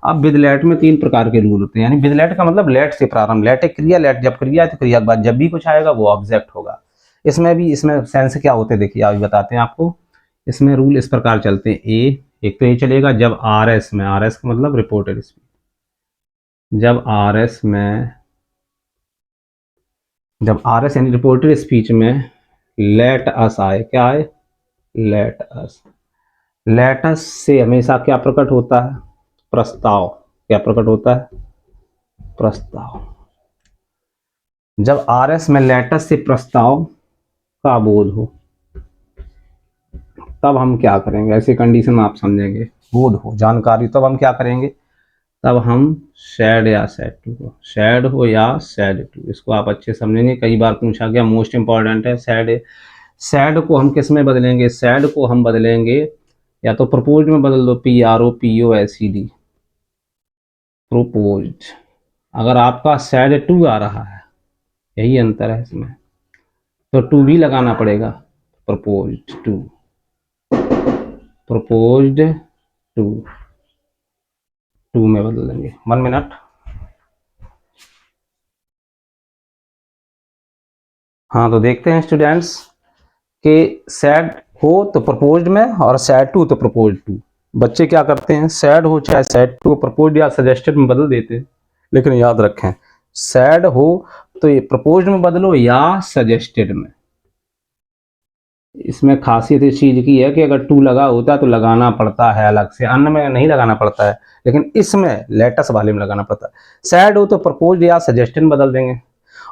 Speaker 1: अब विद लेट में तीन प्रकार के रूल होते हैं, यानी विद लेट का मतलब लेट से प्रारंभ, लेट एक क्रिया, लेट जब क्रिया है तो क्रिया के बाद जब भी कुछ आएगा वो ऑब्जेक्ट होगा। इसमें सेंस क्या होते हैं, देखिए अभी बताते हैं आपको। इसमें रूल इस प्रकार चलते हैं, एक तो ये चलेगा जब आर एस में, आर एस का मतलब रिपोर्टेड स्पीच, जब आर एस में, जब आर एस यानी रिपोर्टेड स्पीच में लेट अस आए, क्या आए, लेट अस। लेट अस से हमेशा क्या प्रकट होता है, प्रस्ताव। क्या प्रकट होता है, प्रस्ताव। जब आर एस में लेटस से प्रस्ताव का बोध हो तब हम क्या करेंगे, ऐसे कंडीशन में आप समझेंगे, बोध हो जानकारी, तब हम क्या करेंगे, तब हम सैड या सैड टू को, सैड हो या सैड टू, इसको आप अच्छे समझेंगे, कई बार पूछा गया, मोस्ट इंपॉर्टेंट है। सैड, सैड को हम किस में बदलेंगे, सैड को हम बदलेंगे या तो प्रपोज में बदल दो, PROPOSED, प्रोपोज्ड। अगर आपका सैड टू आ रहा है, यही अंतर है इसमें, तो टू भी लगाना पड़ेगा, proposed to, proposed to, to में बदल देंगे। 1 मिनट। हाँ, तो देखते हैं स्टूडेंट्स कि सैड हो तो प्रपोज्ड में और सैड टू तो प्रपोज्ड टू। बच्चे क्या करते हैं, सैड हो चाहे सैड टू, प्रपोज्ड या सजेस्टेड में बदल देते हैं, लेकिन याद रखें सैड हो तो ये प्रपोज्ड में बदलो या सजेस्टेड में। इसमें खासियत इस चीज की है कि अगर टू लगा होता तो लगाना पड़ता है अलग से, अन्य में नहीं लगाना पड़ता है, लेकिन इसमें लेटेस्ट वाले में लगाना पड़ता है। सैड हो तो प्रपोज्ड या सजेस्टेड में बदल देंगे,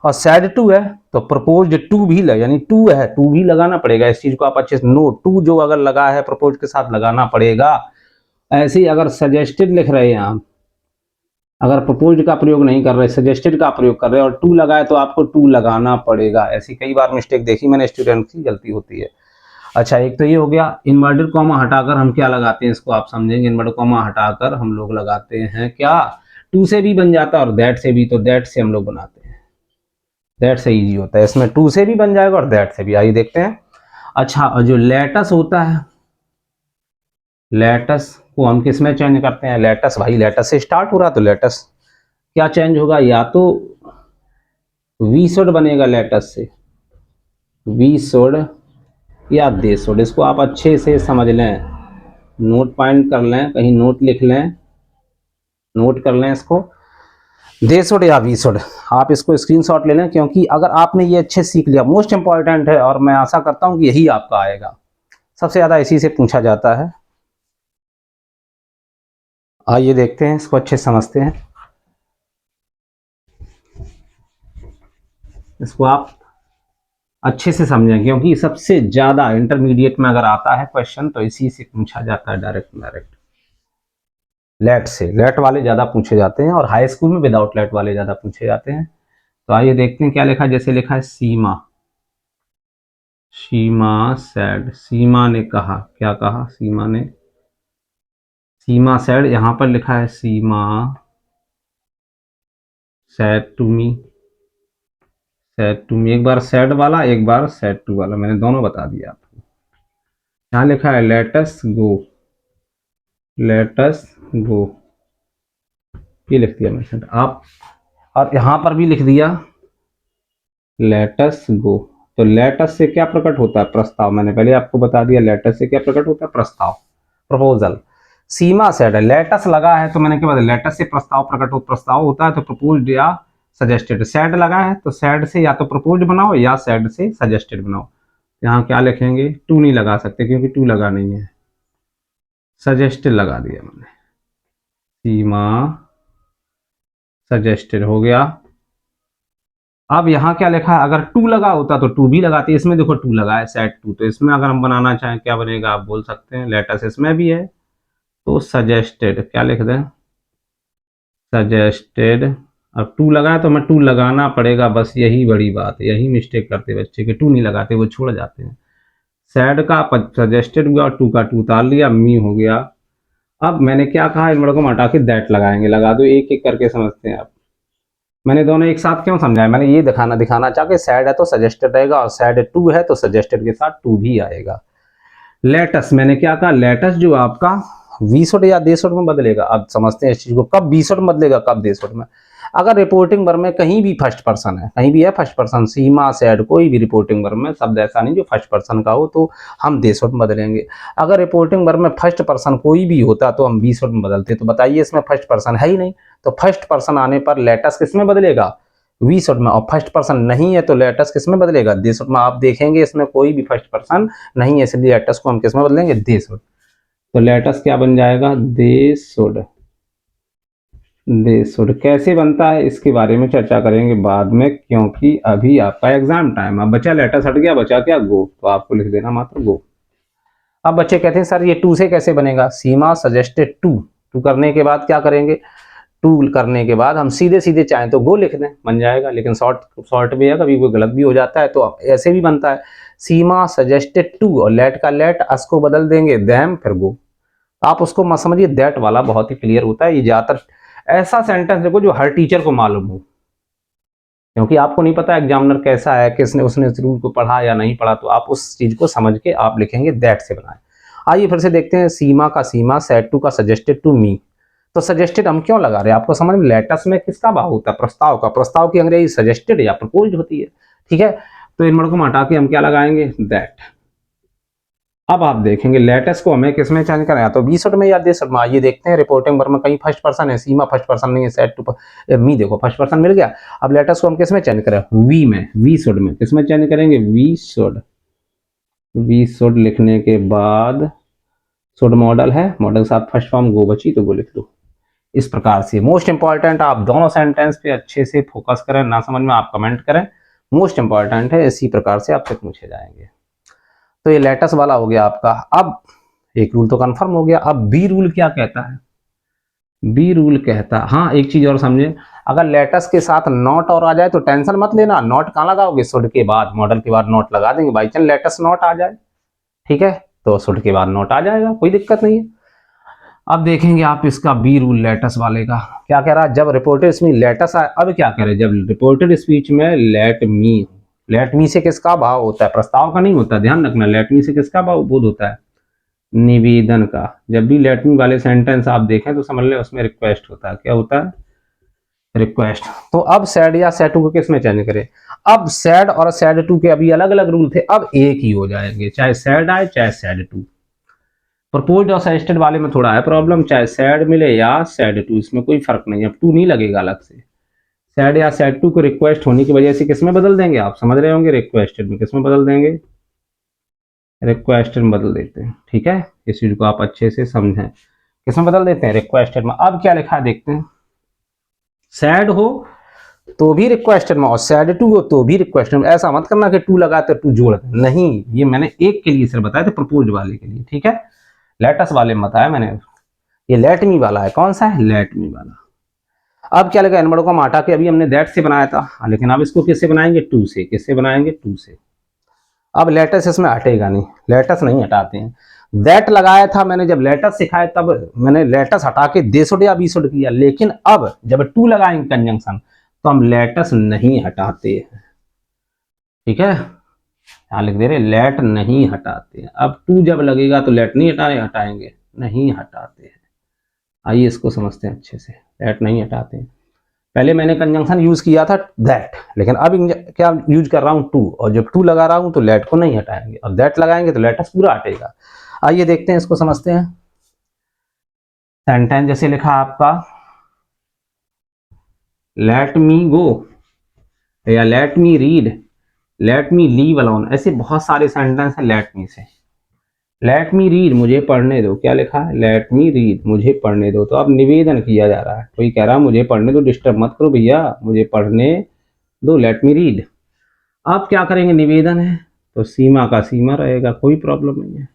Speaker 1: और सैड टू है तो प्रपोज्ड टू भी यानी टू है, टू भी लगाना पड़ेगा। इस चीज को आप अच्छे से नो, टू जो अगर लगा है प्रपोज के साथ लगाना पड़ेगा। ऐसे ही अगर सजेस्टेड लिख रहे हैं आप, अगर प्रपोज का प्रयोग नहीं कर रहे, सजेस्टेड का प्रयोग कर रहे हैं और टू लगाए तो आपको टू लगाना पड़ेगा। ऐसी कई बार मिस्टेक देखी मैंने, स्टूडेंट की गलती होती है। अच्छा, एक तो ये हो गया। इन्वर्टेड कॉमा हटाकर हम क्या लगाते हैं, इसको आप समझेंगे। इन्वर्टेड कॉमा हटाकर हम लोग लगाते हैं क्या, टू से भी बन जाता है और दैट से भी, तो दैट से हम लोग बनाते हैं, दैट से इजी होता है। इसमें टू से भी बन जाएगा और दैट से भी, आइए देखते हैं। अच्छा, और जो लेटस होता है, लेटस को हम किस में चेंज करते हैं, लेटस भाई लेटस से स्टार्ट हो रहा, तो लेटस क्या चेंज होगा, या तो वी शुड बनेगा लेटस से, वी शुड या दे शुड। इसको आप अच्छे से समझ लें, नोट पॉइंट कर लें, कहीं नोट लिख लें, नोट कर लें इसको, दे शुड या वी शुड। आप इसको स्क्रीनशॉट ले लें, क्योंकि अगर आपने ये अच्छे सीख लिया, मोस्ट इंपॉर्टेंट है, और मैं आशा करता हूं कि यही आपका आएगा, सबसे ज्यादा इसी से पूछा जाता है। आइए देखते हैं, इसको अच्छे समझते हैं। इसको आप अच्छे से समझें, क्योंकि सबसे ज्यादा इंटरमीडिएट में अगर आता है क्वेश्चन तो इसी से पूछा जाता है, डायरेक्ट डायरेक्ट। लेट से, लेट वाले ज्यादा पूछे जाते हैं, और हाई स्कूल में विदाउट लेट वाले ज्यादा पूछे जाते हैं। तो आइए देखते हैं क्या लिखा है। जैसे लिखा है सीमा, सीमा सैड, सीमा ने कहा, क्या कहा सीमा ने, सीमा सैड। यहां पर लिखा है Seema said to me, said to me, एक बार सैड वाला एक बार सैड टू वाला, मैंने दोनों बता दिया आपको। यहाँ लिखा है लेटस गो, लेटस गो, ये लिख दिया मैंने आप, और यहाँ पर भी लिख दिया लेटस गो। तो लेटस से क्या प्रकट होता है, प्रस्ताव। मैंने पहले आपको बता दिया लेटस से क्या प्रकट होता है, प्रस्ताव, प्रपोजल। सीमा सेड है, लेटस लगा है तो मैंने क्या बताया, लेटस से प्रस्ताव प्रकट हो, प्रस्ताव होता है तो प्रपोज्ड या सजेस्टेड। सैड लगा है तो सैड से या तो प्रपोज्ड बनाओ या सैड से सजेस्टेड बनाओ। यहाँ क्या लिखेंगे, टू नहीं लगा सकते क्योंकि टू लगा नहीं है, सजेस्टेड लगा दिया मैंने, सीमा सजेस्टेड हो गया। अब यहाँ क्या लिखा है, अगर टू लगा होता तो टू भी लगाते, इसमें देखो टू लगा है सैड टू, तो इसमें अगर हम बनाना चाहें क्या बनेगा, आप बोल सकते हैं, लेटस इसमें भी है तो सजेस्टेड, क्या लिख दें, सजेस्टेड। अब टू लगा है तो हमें टू लगाना पड़ेगा, बस यही बड़ी बात है, यही मिस्टेक करते बच्चे कि टू नहीं लगाते, वो छोड़ जाते हैं। सैड का सजेस्टेड हुआ और टू का टू उतार लिया, मी हो गया। अब मैंने क्या कहा, इन वर्डों को हटा के दैट लगाएंगे, लगा दो, एक एक करके समझते हैं आप। मैंने दोनों एक साथ क्यों समझाया, मैंने ये दिखाना चाह के सैड है तो सजेस्टेड रहेगा, और सैड टू है तो सजेस्टेड के साथ टू भी आएगा। लेटस, मैंने क्या कहा, लेटस जो आपका वी शुड या दे शुड में बदलेगा। अब समझते हैं इस चीज को, कब वी शुड में बदलेगा, कब दे शुड में। अगर रिपोर्टिंग वर्ब में कहीं भी फर्स्ट पर्सन है, कहीं भी है फर्स्ट पर्सन, सीमा सैड, कोई भी रिपोर्टिंग वर्ब में शब्द ऐसा नहीं जो फर्स्ट पर्सन का हो, तो हम दे शुड में बदलेंगे। अगर रिपोर्टिंग वर्ब में फर्स्ट पर्सन कोई भी होता तो हम वी शुड में बदलते। तो बताइए, इसमें फर्स्ट पर्सन है ही नहीं, तो फर्स्ट पर्सन आने पर लेटस किस में बदलेगा, वी शुड में, और फर्स्ट पर्सन नहीं है तो लेटस किस में बदलेगा, दे शुड में। आप देखेंगे इसमें कोई भी फर्स्ट पर्सन नहीं है, इसलिए लेटस को हम किस में बदलेंगे, दे शुड। तो लेटस क्या बन जाएगा, दे शुड, दे शुड। कैसे बनता है इसके बारे में चर्चा करेंगे बाद में, क्योंकि अभी आपका एग्जाम टाइम। अब बचा लेटस, हट गया, बचा क्या, गो, तो आपको लिख देना मात्र गो। अब बच्चे कहते हैं सर ये टू से कैसे बनेगा, सीमा सजेस्टेड टू, टू करने के बाद क्या करेंगे, टू करने के बाद हम सीधे सीधे चाहें तो गो लिख दें, बन जाएगा, लेकिन शॉर्ट में है, कभी कोई गलत भी हो जाता है तो ऐसे भी बनता है, सीमा सजेस्टेड टू और लेट का लेट, अस को बदल देंगे दैम, फिर गो। आप उसको मत समझिए, दैट वाला बहुत ही क्लियर होता है, ये ज्यादातर ऐसा सेंटेंस देखो जो हर टीचर को मालूम हो, क्योंकि आपको नहीं पता एग्जामिनर कैसा है, किसने उसने इस रूल को पढ़ा या नहीं पढ़ा, तो आप उस चीज को समझ के आप लिखेंगे दैट से बनाए। आइए फिर से देखते हैं, सीमा का सीमा, सेड टू का सजेस्टेड टू मी। तो सजेस्टेड हम क्यों लगा रहे हैं, आपको समझ में, लेटस में किसका भाव होता है, प्रस्ताव का, प्रस्ताव की अंग्रेजी सजेस्टेड या प्रपोज्ड होती है, ठीक है। तो इन वर्ड को हटा के हम क्या लगाएंगे, दैट। अब आप देखेंगे लेटेस को हमें किसमें चेंज करना है, तो बी शॉर्ट में या दे शॉर्ट में। आइए देखते हैं, रिपोर्टिंग वर्ब में कहीं फर्स्ट पर्सन है, सीमा फर्स्ट पर्सन नहीं है, सेड टू मी देखो फर्स्ट पर्सन मिल गया। अब लेटेस को हम किसमें चेंज करें, वी में, वी शॉर्ट में, किसमें चेंज करेंगे, वी शॉर्ट। वी शॉर्ट लिखने के बाद शॉर्ट मॉडल है, मॉडल के साथ फर्स्ट फॉर्म गो बची तो गो लिख दो। इस प्रकार से मोस्ट इंपॉर्टेंट, आप दोनों सेंटेंस पे अच्छे से फोकस करें, ना समझ में आप कमेंट करें, मोस्ट इंपॉर्टेंट है, इसी प्रकार से आपसे पूछे जाएंगे। तो ये लेटेस्ट वाला हो गया आपका। अब एक रूल तो कंफर्म हो गया, अब बी रूल क्या कहता है, बी रूल कहता है, हाँ एक चीज और समझे, अगर लेटेस्ट के साथ नॉट और आ जाए तो टेंशन मत लेना, नॉट कहाँ लगाओगे, शुड के बाद, मॉडल के बाद नॉट लगा देंगे, बाई चांस लेटेस्ट नॉट आ जाए, ठीक है, तो शुड के बाद नॉट आ जाएगा, कोई दिक्कत नहीं है। अब देखेंगे आप इसका बी रूल लेटेस्ट वाले का क्या कह रहा है, जब रिपोर्टेड स्पीच लेटेस्ट आए, अब क्या कह रहे हैं, जब रिपोर्टेड स्पीच में लेट मी, लेट मी से किसका भाव होता है, प्रस्ताव का नहीं होता, ध्यान रखना, लेट मी से किसका भाव बोध होता है, निवेदन का। जब भी लेट मी वाले सेंटेंस आप देखें तो समझ ले उसमें रिक्वेस्ट होता है, क्या होता है, रिक्वेस्ट। तो अब सैड या सैड टू को किस में चेंज करें, अब सैड और सैड टू के अभी अलग अलग रूल थे, अब एक ही हो जाएंगे, चाहे सैड आए चाहे सैड टू। प्रपोज्ड और सजेस्टेड वाले में थोड़ा है प्रॉब्लम, चाहे सैड मिले या सैड टू, इसमें कोई फर्क नहीं है, अब टू नहीं लगेगा अलग से। सैड या सैड टू को रिक्वेस्ट होने की वजह से किसमें बदल देंगे, आप समझ रहे होंगे, रिक्वेस्टेड में, किसमें बदल देंगे, रिक्वेस्टेड में बदल देते हैं, ठीक है, इस चीज को आप अच्छे से समझें, किसमें बदल देते हैं, रिक्वेस्टेड में। अब क्या लिखा है देखते हैं, सैड हो तो भी रिक्वेस्टेड में और सैड टू हो तो भी रिक्वेस्टेड में, ऐसा मत करना कि टू लगाते टू जोड़ दे, नहीं, ये मैंने एक के लिए सिर्फ बताया था, प्रपोज्ड वाले के लिए, ठीक है, लेटेस्ट वाले में बताया मैंने, ये लेट मी वाला है, कौन सा है, लेट मी वाला। अब क्या लगा, इन वर्डों को हटा के अभी हमने दैट से बनाया था, लेकिन अब इसको किससे बनाएंगे, टू से, किससे बनाएंगे, टू से। अब लेटेस्ट इसमें हटेगा नहीं, लेटेस्ट नहीं हटाते हैं, दैट लगाया था मैंने, जब लेटेस्ट सिखाया तब मैंने लेटेस्ट हटा के दे शुड या बी शुड किया, लेकिन अब जब टू लगाएंगे कंजंक्शन तो हम लेटेस्ट नहीं हटाते हैं, ठीक है, यहाँ लिख दे रहे लेट नहीं हटाते हैं, अब टू जब लगेगा तो लेट नहीं हटाएंगे, नहीं हटाते हैं। आइए इसको समझते हैं अच्छे से, लेट नहीं हटाते हैं, पहले मैंने कंजंक्शन यूज किया था दैट, लेकिन अब क्या यूज कर रहा हूँ टू, और जब टू लगा रहा हूँ तो लेट को नहीं हटाएंगे, और दैट लगाएंगे तो लेटेस्ट पूरा हटेगा। आइए देखते हैं, इसको समझते हैं। सेंटेंस जैसे लिखा आपका, लेट मी गो या let me read, let me leave alone, ऐसे बहुत सारे सेंटेंस हैं लेट मी से। लेट मी रीड, मुझे पढ़ने दो, क्या लिखा है, लेट मी रीड, मुझे पढ़ने दो, तो अब निवेदन किया जा रहा है, कोई कह रहा है मुझे पढ़ने दो, डिस्टर्ब मत करो भैया, मुझे पढ़ने दो, लेट मी रीड। आप क्या करेंगे, निवेदन है तो सीमा का सीमा रहेगा, कोई प्रॉब्लम नहीं है।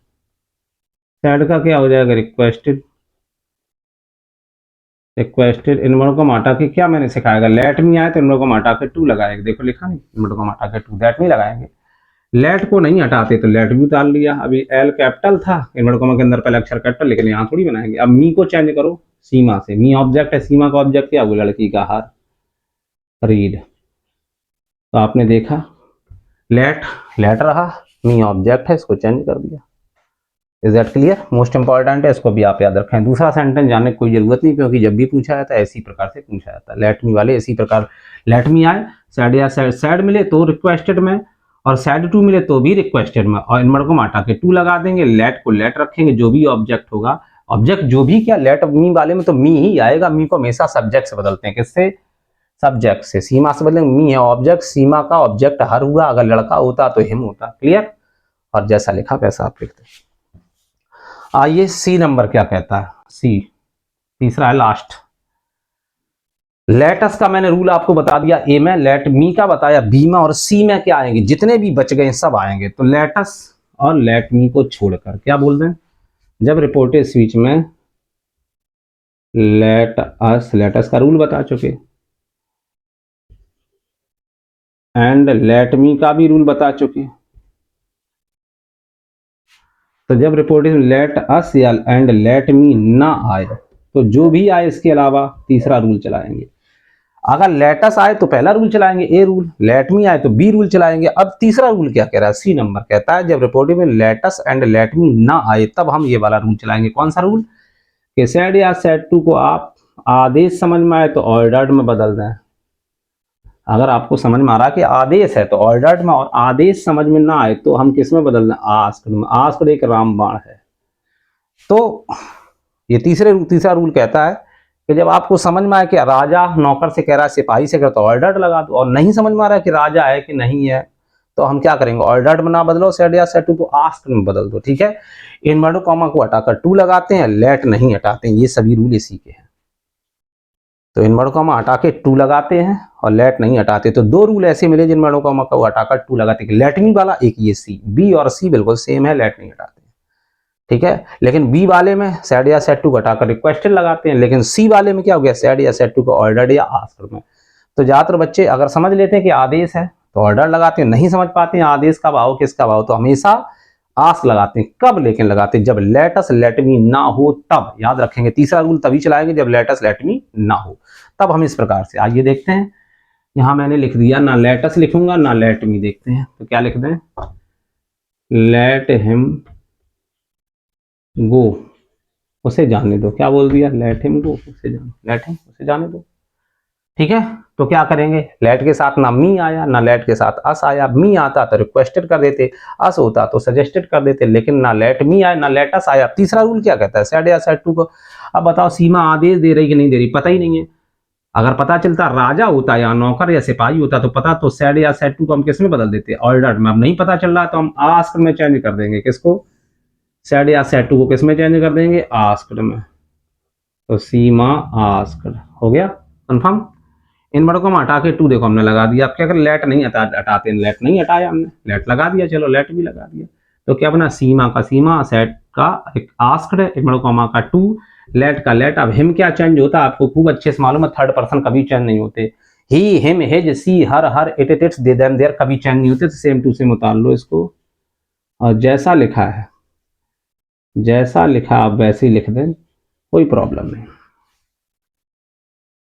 Speaker 1: सैड का क्या हो जाएगा, रिक्वेस्टेड, रिक्वेस्टेड। इन वर्डों को हटा के क्या मैंने सिखाएगा, लेट मी आए तो इन वर्डों को हटा के टू लगाएंगे, देखो लिखा नहीं, इन वर्डों को हटा के टू, दैट नहीं लगाएंगे, लेट को नहीं हटाते तो लेट भी उतार लिया, अभी एल कैपिटल था, इन्वर्ट कॉमा के अंदर पहले अक्षर कैपिटल, लेकिन यहाँ थोड़ी बनाएंगे। अब मी को चेंज करो सीमा से, मी ऑब्जेक्ट है, सीमा का ऑब्जेक्ट क्या, वो लड़की का हार, रीड। तो आपने देखा लेट लेट रहा, मी ऑब्जेक्ट है, इसको चेंज कर दिया। Is that clear, most important है, इसको भी आप याद रखें। दूसरा सेंटेंस जानने की कोई जरूरत नहीं, क्योंकि जब भी पूछा जाता है इसी प्रकार से पूछा जाता है, लेट मी वाले इसी प्रकार, लेट मी आए, सैड या सैड मिले तो रिक्वेस्टेड में, और सैड टू मिले तो भी रिक्वेस्टेड में, और इन वर्ड को हटा के टू लगा देंगे, लेट को लेट रखेंगे, जो भी ऑब्जेक्ट होगा, ऑब्जेक्ट जो भी क्या, लेट मी वाले में तो मी ही आएगा, मी को हमेशा सब्जेक्ट से बदलते हैं, किससे, सब्जेक्ट से, सीमा से बदलेंगे, मी है ऑब्जेक्ट, सीमा का ऑब्जेक्ट हर हुआ, अगर लड़का होता तो हिम होता, क्लियर, और जैसा लिखा वैसा आप लिखते। आइए सी नंबर क्या कहता है, सी तीसरा है लास्ट। लेटस का मैंने रूल आपको बता दिया ए में, लेट मी का बताया बी में, और सी में क्या आएंगे, जितने भी बच गए सब आएंगे। तो लेटस और लेट मी को छोड़कर। क्या बोल रहे हैं? जब रिपोर्टेड स्पीच में लेट अस का रूल बता चुके एंड लेट मी का भी रूल बता चुके। तो जब रिपोर्टेड लेट अस या एंड लेट मी ना आए तो जो भी आए इसके अलावा तीसरा रूल चलाएंगे। अगर लेटस आए तो पहला रूल चलाएंगे, ए रूल। लेट मी आए तो बी रूल चलाएंगे। अब तीसरा रूल क्या कह रहा है? सी नंबर कहता है जब रिपोर्टिंग में लेटस एंड लेट मी ना आए तब हम ये वाला रूल चलाएंगे। कौन सा रूल? कि सेड या सेड टू को आप आदेश समझ में आए तो ऑर्डर्ड में बदल दें। अगर आपको समझ में आ रहा कि आदेश है तो ऑर्डर्ड में, और आदेश समझ में ना आए तो हम किस में बदल दें? आस्क्ड में। आस्क्ड एक रामबाण है। तो ये तीसरा रूल कहता है कि जब आपको समझ में आए कि राजा नौकर से कह रहा है, सिपाही से कह रहा है, तो ऑर्डर्ड लगा दो। और नहीं समझ में आ रहा है कि राजा है कि नहीं है तो हम क्या करेंगे? ऑर्डर्ड में ना बदलो सेड या सेड टू को आस्क्ड में बदल दो। ठीक है, इनवर्टेड कॉमा को हटाकर टू लगाते हैं, लेट नहीं हटाते हैं। ये सभी रूल इसी के हैं। तो इनवर्टेड कॉमा हटा के टू लगाते हैं और लेट नहीं हटाते। तो दो रूल ऐसे मिले जिन इनवर्टेड कॉमा को हटाकर टू लगाते हैं। लेट मी वाला एक ये सी, बी और सी बिल्कुल सेम है, लेट नहीं हटाते। ठीक है, लेकिन बी वाले में सेड या सेड टू घटाकर रिक्वेस्टेड लगाते हैं, लेकिन सी वाले में क्या हो गया? सेड या सेड टू को ऑर्डर्ड या आस्क्ड में। तो ज्यादातर बच्चे अगर समझ लेते हैं कि आदेश है तो ऑर्डर लगाते हैं, नहीं समझ पाते हैं आदेश का भाव किसका भाव तो हमेशा आस्क लगाते हैं। कब लेकिन लगाते हैं? जब लेटस लेट मी ना हो तब। याद रखेंगे, तीसरा रूल तभी चलाएंगे जब लेटस लेट मी ना हो तब। हम इस प्रकार से आइए देखते हैं। यहां मैंने लिख दिया, ना लेटस लिखूंगा ना लेट मी। देखते हैं तो क्या लिख दें? लेट हिम गो, उसे जाने दो। क्या बोल दिया? लेट हिम गो, उसे जाने दो। ठीक है, तो क्या करेंगे? लेट के साथ ना मी आया ना लेट के साथ अस आया। मी आता तो रिक्वेस्टेड कर देते, अस होता तो सजेस्टेड कर देते, लेकिन ना लेट मी आया ना लेट अस आया। तीसरा रूल क्या कहता है? सेड या सेड टू को। अब बताओ सीमा आदेश दे रही कि नहीं दे रही? पता ही नहीं है। अगर पता चलता राजा होता या नौकर या सिपाही होता तो पता, तो सेड या सेड टू को हम किस में बदल देते? ऑर्डर्ड में। अब नहीं पता चल रहा तो हम आस्क्ड में चेंज कर देंगे। किसको? सेड या सेड टू को किस में चेंज कर देंगे? आस्क्ड में। तो सीमा आस्क्ड हो गया कंफर्म। इन बड़ों को हम हटा के टू देखो हमने लगा दिया। अब क्या करें? लेट नहीं हटाते, लेट नहीं हटाया हमने, लेट लगा दिया। चलो लेट भी लगा दिया तो क्या बना? सीमा का सीमा, सेट का एक आस्क्ड, इन बड़ों कॉमा का टू, लेट का लेट। अब हिम क्या चेंज होता है आपको खूब अच्छे से मालूम है, थर्ड पर्सन कभी चेंज नहीं होते। He him his she her her it its they them their कभी चेंज नहीं होते। तो सेम टू सेम उतार लो इसको और जैसा लिखा है आप वैसे ही लिख दें, कोई प्रॉब्लम नहीं।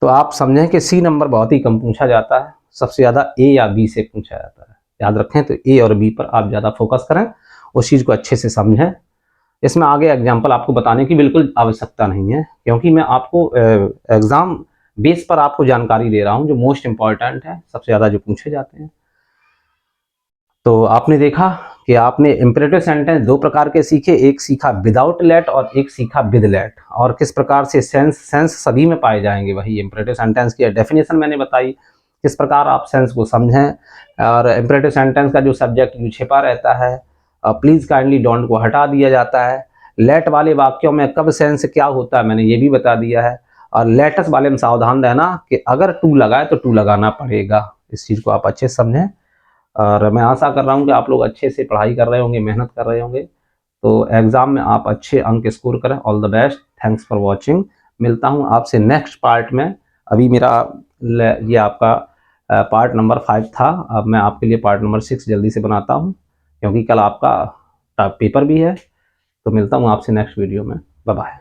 Speaker 1: तो आप समझें कि सी नंबर बहुत ही कम पूछा जाता है, सबसे ज़्यादा ए या बी से पूछा जाता है। याद रखें, तो ए और बी पर आप ज़्यादा फोकस करें, उस चीज़ को अच्छे से समझें। इसमें आगे एग्जाम्पल आपको बताने की बिल्कुल आवश्यकता नहीं है, क्योंकि मैं आपको एग्ज़ाम बेस पर आपको जानकारी दे रहा हूँ जो मोस्ट इंपॉर्टेंट है, सबसे ज़्यादा जो पूछे जाते हैं। तो आपने देखा कि आपने इंपरेटिव सेंटेंस दो प्रकार के सीखे, एक सीखा विदाउट लेट और एक सीखा विद लेट, और किस प्रकार से सेंस सभी में पाए जाएंगे। वही इंपरेटिव सेंटेंस की डेफिनेशन मैंने बताई, किस प्रकार आप सेंस को समझें। और इंपरेटिव सेंटेंस का जो सब्जेक्ट जो छिपा रहता है, प्लीज़ काइंडली डोंट को हटा दिया जाता है। लेट वाले वाक्यों में कब सेंस क्या होता है मैंने ये भी बता दिया है। और लेटस वाले में सावधान रहना कि अगर टू लगाए तो टू लगाना पड़ेगा। इस चीज़ को आप अच्छे से समझें, और मैं आशा कर रहा हूँ कि आप लोग अच्छे से पढ़ाई कर रहे होंगे, मेहनत कर रहे होंगे, तो एग्ज़ाम में आप अच्छे अंक स्कोर करें। All the best, thanks for watching. मिलता हूँ आपसे नेक्स्ट पार्ट में। अभी मेरा ये आपका पार्ट नंबर 5 था, अब मैं आपके लिए पार्ट नंबर 6 जल्दी से बनाता हूँ, क्योंकि कल आपका पेपर भी है। तो मिलता हूँ आपसे नेक्स्ट वीडियो में। Bye bye.